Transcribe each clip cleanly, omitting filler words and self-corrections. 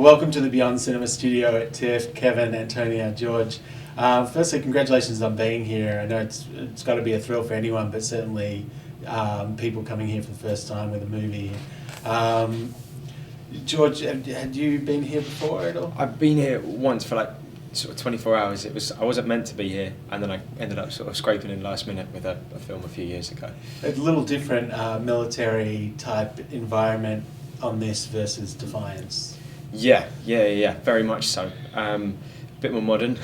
welcome to the Beyond Cinema studio at Tiff, Kevin, Antonia, George. Firstly, congratulations on being here. I know it's got to be a thrill for anyone, but certainly people coming here for the first time with a movie. George, had you been here before at all? I've been here once for like sort of 24 hours. I wasn't meant to be here, and then I ended up sort of scraping in last minute with a film a few years ago. A little different military type environment on this versus Defiance. Yeah, very much so. A bit more modern.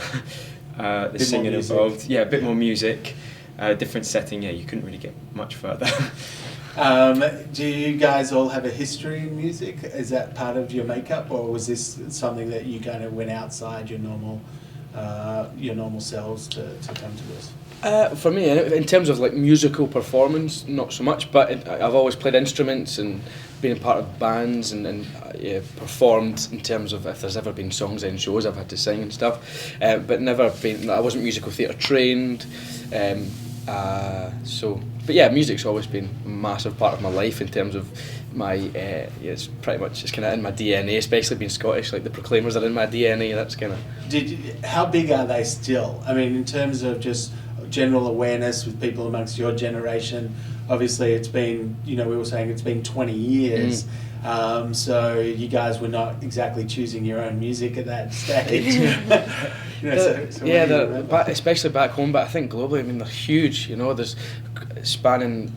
The singing involved. Yeah, a bit more music. Different setting. Yeah, you couldn't really get much further. Do you guys all have a history in music? Is that part of your makeup, or was this something that you kind of went outside your normal selves to come to this? For me, in terms of like musical performance, not so much. But I've always played instruments and been a part of bands and performed in terms of if there's ever been songs in shows I've had to sing and stuff. But never been. I wasn't musical theatre trained. But yeah, music's always been a massive part of my life in terms of my, it's pretty much, it's kind of in my DNA, especially being Scottish, like the Proclaimers are in my DNA, that's kind of... How big are they still? I mean, in terms of just general awareness with people amongst your generation, obviously it's been, we were saying it's been 20 years, so you guys were not exactly choosing your own music at that stage. Especially back home, but I think globally, I mean, they're huge, there's spanning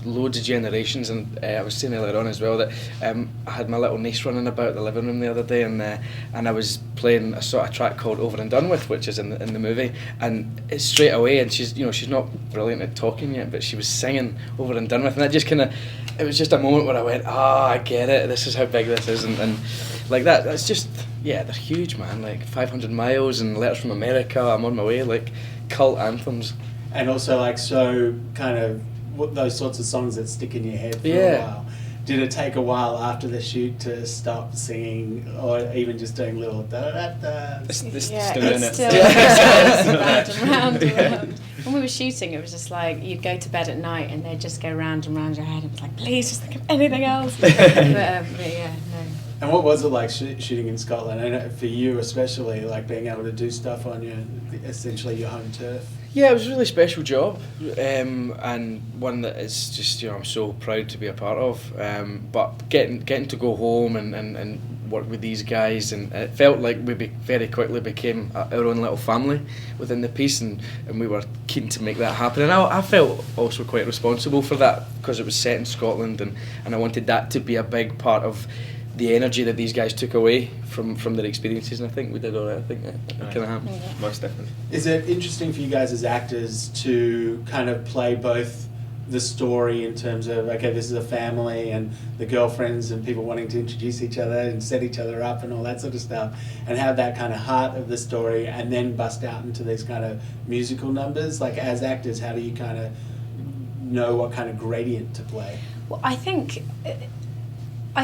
loads of generations, and I was saying earlier on as well that I had my little niece running about the living room the other day, and I was playing a sort of track called Over and Done With, which is in the movie, and it's straight away, and she's not brilliant at talking yet, but she was singing Over and Done With, and that just kind of, it was just a moment where I went, I get it, this is how big this is, and like that's just, they're huge, man, like 500 Miles and Letters from America, I'm on my way, like cult anthems. And also like so kind of those sorts of songs that stick in your head for a while. Did it take a while after the shoot to stop singing, or even just doing little da-da-da-da? Still round and round and round. When we were shooting, it was just like you'd go to bed at night and they'd just go round and round your head. It was like, please, just think of anything else. but yeah, no. And what was it like shooting in Scotland? I know for you especially, like being able to do stuff on essentially your home turf. Yeah, it was a really special job, and one that is just, I'm so proud to be a part of. But getting to go home and work with these guys, and it felt like we very quickly became our own little family within the piece, and we were keen to make that happen. And I felt also quite responsible for that because it was set in Scotland, and I wanted that to be a big part of the energy that these guys took away from their experiences, and I think we did all right. I think that kind of happened. Yeah. Most definitely. Is it interesting for you guys as actors to kind of play both the story in terms of, okay, this is a family and the girlfriends and people wanting to introduce each other and set each other up and all that sort of stuff, and have that kind of heart of the story and then bust out into these kind of musical numbers? Like as actors, how do you kind of know what kind of gradient to play? Well, I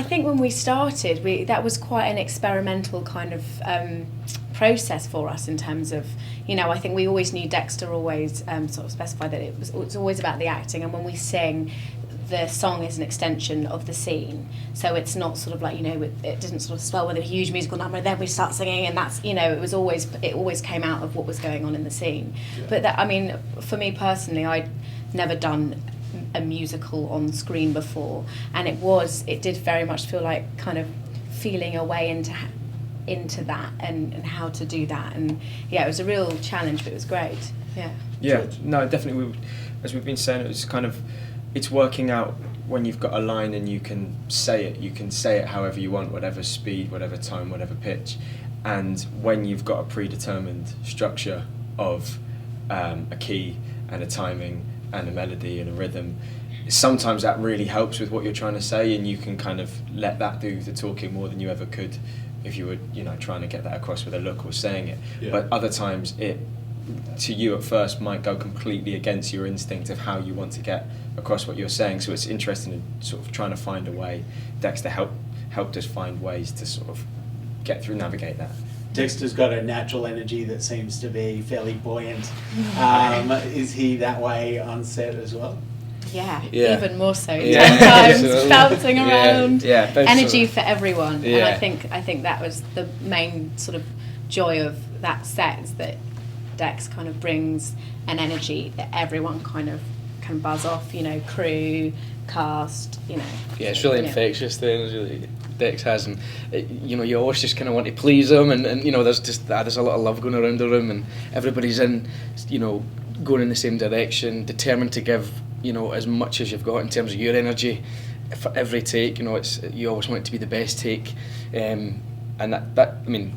think when we started, that was quite an experimental kind of process for us in terms of, I think we always knew Dexter always sort of specified that it was always about the acting, and when we sing, the song is an extension of the scene, so it's not sort of like, it doesn't sort of swell with a huge musical number and then we start singing, and that's, it always came out of what was going on in the scene. Yeah. But that, I mean, for me personally, I'd never done a musical on screen before, and it did very much feel like kind of feeling a way into that and how to do that, and it was a real challenge, but it was great. No, definitely, as we've been saying, it's working out when you've got a line and you can say it however you want, whatever speed, whatever time, whatever pitch, and when you've got a predetermined structure of a key and a timing and a melody and a rhythm, sometimes that really helps with what you're trying to say, and you can kind of let that do the talking more than you ever could if you were, trying to get that across with a look or saying it. Yeah. But other times it, to you at first, might go completely against your instinct of how you want to get across what you're saying. So it's interesting in sort of trying to find a way. Dexter helped us find ways to sort of get through, navigate that. Dexter's got a natural energy that seems to be fairly buoyant. Is he that way on set as well? Yeah. even more so. Yeah. 10 times Absolutely. bouncing Yeah. around, Yeah. energy for everyone. And Yeah. I think that was the main sort of joy of that set, is that Dex kind of brings an energy that everyone kind of can buzz off. You know, crew, cast. You know. Yeah, it's really Brilliant. infectious, the energy that Dex has, and you know, you always just kind of want to please him, and you know, there's a lot of love going around the room, and everybody's in, you know, going in the same direction, determined to give, you know, as much as you've got in terms of your energy for every take. You know, you always want it to be the best take, and that I mean,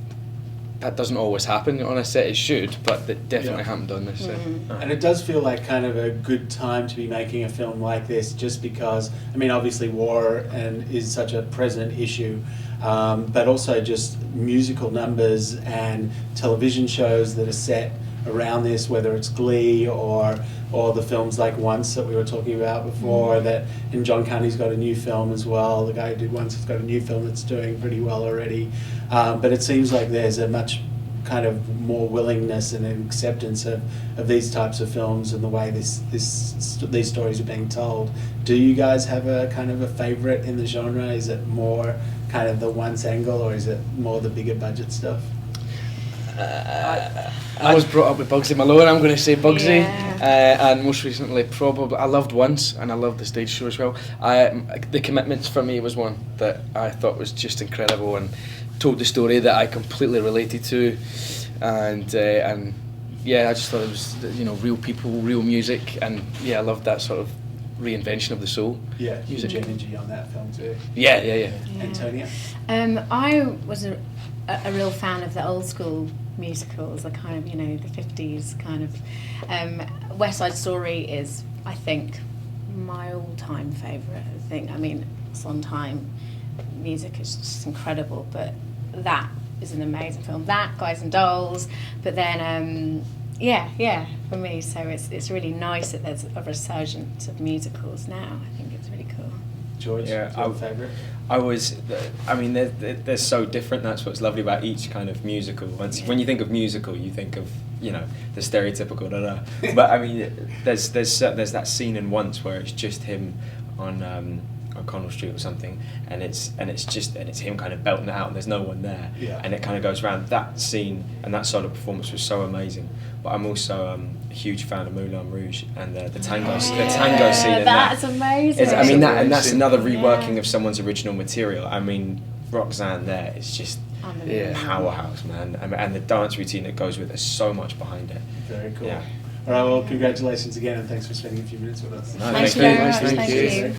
that doesn't always happen on a set. It should, but it definitely happened on this set. And it does feel like kind of a good time to be making a film like this, just because, I mean, obviously war is such a present issue, but also just musical numbers and television shows that are set around this, whether it's Glee or the films like Once that we were talking about before, and John Carney's got a new film as well. The guy who did Once has got a new film that's doing pretty well already. But it seems like there's a much kind of more willingness and an acceptance of these types of films and the way these stories are being told. Do you guys have a kind of a favourite in the genre? Is it more kind of the Once angle, or is it more the bigger budget stuff? I was brought up with Bugsy Malone. I'm going to say Bugsy, Yeah. and most recently, probably I loved Once, and I loved the stage show as well. The Commitments for me was one that I thought was just incredible and told the story that I completely related to, and yeah, I just thought it was, you know, real people, real music, and yeah, I loved that sort of reinvention of the soul. Yeah, huge energy on that film too. Yeah. Antonia? I was a real fan of the old school musicals, the kind of, you know, the 50s kind of. West Side Story is, I think, my all-time favourite. I mean, Sondheim music is just incredible, but that is an amazing film. That, Guys and Dolls, but then, for me, so it's really nice that there's a resurgence of musicals now. I think it's really cool. George, Yeah, your favourite? I mean, they're so different. That's what's lovely about each kind of musical. When you think of musical, you think of, you know, the stereotypical da-da. But I mean, there's that scene in Once where it's just him on Connell Street or something, and it's him kind of belting it out, and there's no one there, and it kind of goes around. That scene and that sort of performance was so amazing. But I'm also a huge fan of Moulin Rouge and the tango scene in that's that. amazing. I mean, that's another reworking of someone's original material. I mean, Roxanne there is just Yeah. powerhouse, man, and the dance routine that goes with it, there's so much behind it. Very cool. Yeah. All right, well, congratulations again, and thanks for spending a few minutes with us. No, Thank you thank very you. much. Thank Thank you. you.